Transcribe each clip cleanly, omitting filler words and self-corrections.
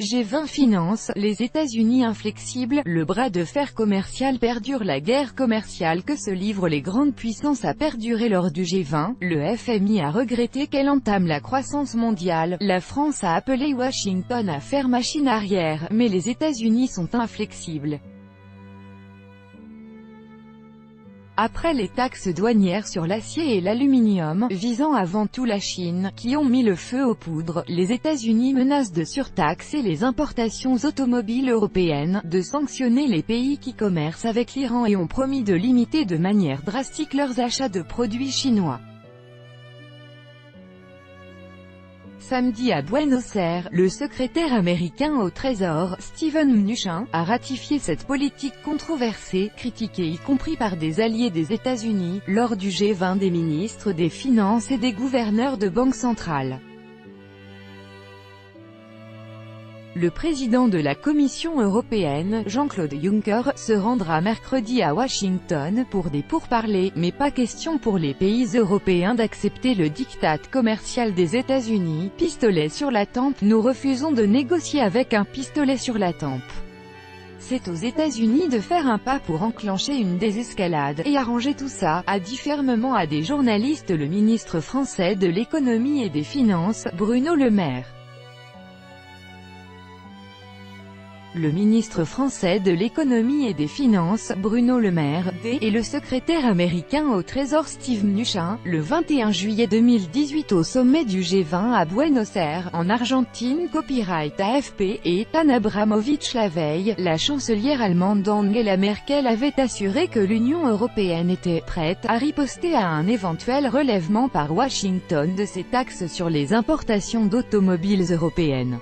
G20 finance, les États-Unis inflexibles, le bras de fer commercial perdure. La guerre commerciale que se livrent les grandes puissances a perduré lors du G20, le FMI a regretté qu'elle entame la croissance mondiale, la France a appelé Washington à faire machine arrière, mais les États-Unis sont inflexibles. Après les taxes douanières sur l'acier et l'aluminium, visant avant tout la Chine, qui ont mis le feu aux poudres, les États-Unis menacent de surtaxer les importations automobiles européennes, de sanctionner les pays qui commercent avec l'Iran et ont promis de limiter de manière drastique leurs achats de produits chinois. Samedi à Buenos Aires, le secrétaire américain au Trésor, Steven Mnuchin, a ratifié cette politique controversée, critiquée y compris par des alliés des États-Unis, lors du G20 des ministres des Finances et des gouverneurs de banques centrales. Le président de la Commission européenne, Jean-Claude Juncker, se rendra mercredi à Washington pour des pourparlers, mais pas question pour les pays européens d'accepter le diktat commercial des États-Unis. Pistolet sur la tempe, nous refusons de négocier avec un pistolet sur la tempe. C'est aux États-Unis de faire un pas pour enclencher une désescalade, et arranger tout ça, a dit fermement à des journalistes le ministre français de l'économie et des finances, Bruno Le Maire. Le ministre français de l'économie et des finances, Bruno Le Maire, et le secrétaire américain au Trésor Steve Mnuchin, le 21 juillet 2018 au sommet du G20 à Buenos Aires, en Argentine. Copyright AFP, et Tan Abramovich. La veille, la chancelière allemande Angela Merkel avait assuré que l'Union européenne était prête à riposter à un éventuel relèvement par Washington de ses taxes sur les importations d'automobiles européennes.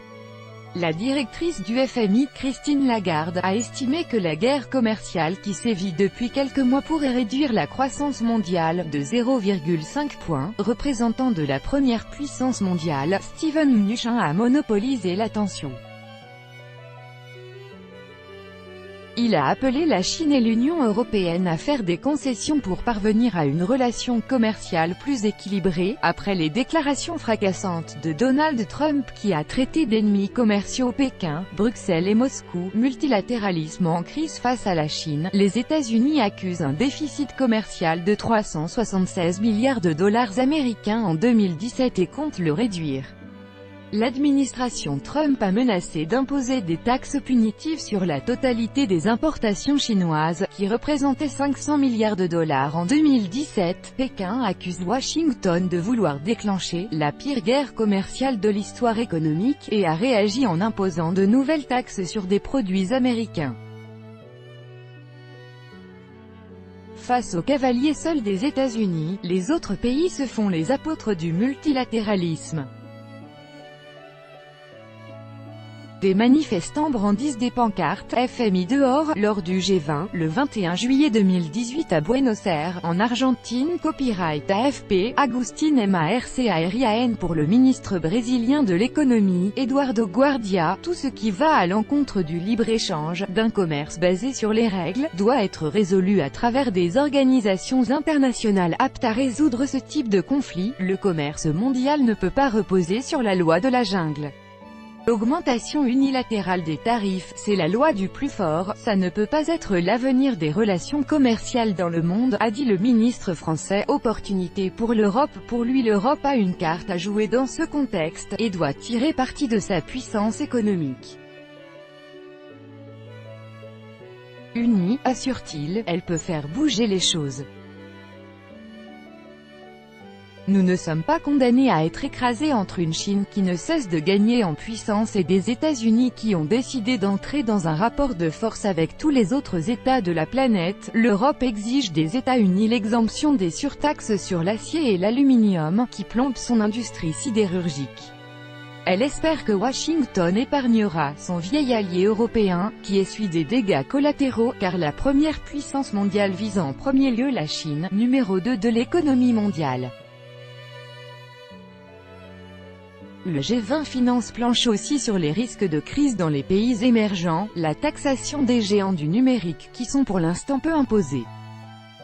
La directrice du FMI, Christine Lagarde, a estimé que la guerre commerciale qui sévit depuis quelques mois pourrait réduire la croissance mondiale de 0,5 points, représentant de la première puissance mondiale. Steven Mnuchin a monopolisé l'attention. Il a appelé la Chine et l'Union européenne à faire des concessions pour parvenir à une relation commerciale plus équilibrée, après les déclarations fracassantes de Donald Trump qui a traité d'ennemis commerciaux Pékin, Bruxelles et Moscou. Multilatéralisme en crise face à la Chine, les États-Unis accusent un déficit commercial de 376 milliards de dollars américains en 2017 et comptent le réduire. L'administration Trump a menacé d'imposer des taxes punitives sur la totalité des importations chinoises, qui représentaient 500 milliards de dollars en 2017. Pékin accuse Washington de vouloir déclencher la pire guerre commerciale de l'histoire économique, et a réagi en imposant de nouvelles taxes sur des produits américains. Face aux cavaliers seuls des États-Unis, les autres pays se font les apôtres du multilatéralisme. Des manifestants brandissent des pancartes « FMI dehors » lors du G20, le 21 juillet 2018 à Buenos Aires, en Argentine. Copyright AFP, Agustin Marcarian pour le ministre brésilien de l'économie, Eduardo Guardia. Tout ce qui va à l'encontre du libre-échange, d'un commerce basé sur les règles, doit être résolu à travers des organisations internationales aptes à résoudre ce type de conflit. Le commerce mondial ne peut pas reposer sur la loi de la jungle. L'augmentation unilatérale des tarifs, c'est la loi du plus fort, ça ne peut pas être l'avenir des relations commerciales dans le monde, a dit le ministre français. Opportunité pour l'Europe. Pour lui, l'Europe a une carte à jouer dans ce contexte, et doit tirer parti de sa puissance économique. Unie, assure-t-il, elle peut faire bouger les choses. Nous ne sommes pas condamnés à être écrasés entre une Chine qui ne cesse de gagner en puissance et des États-Unis qui ont décidé d'entrer dans un rapport de force avec tous les autres États de la planète. L'Europe exige des États-Unis l'exemption des surtaxes sur l'acier et l'aluminium, qui plombent son industrie sidérurgique. Elle espère que Washington épargnera son vieil allié européen, qui essuie des dégâts collatéraux, car la première puissance mondiale vise en premier lieu la Chine, numéro 2 de l'économie mondiale. Le G20 finance planche aussi sur les risques de crise dans les pays émergents, la taxation des géants du numérique qui sont pour l'instant peu imposés.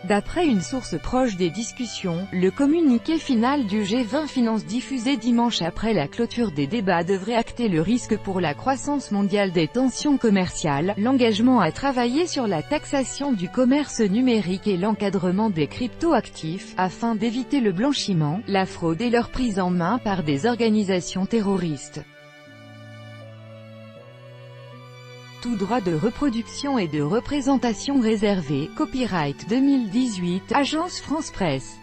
D'après une source proche des discussions, le communiqué final du G20 Finance diffusé dimanche après la clôture des débats devrait acter le risque pour la croissance mondiale des tensions commerciales, l'engagement à travailler sur la taxation du commerce numérique et l'encadrement des crypto-actifs, afin d'éviter le blanchiment, la fraude et leur prise en main par des organisations terroristes. Tout droit de reproduction et de représentation réservé, copyright 2018, Agence France Presse.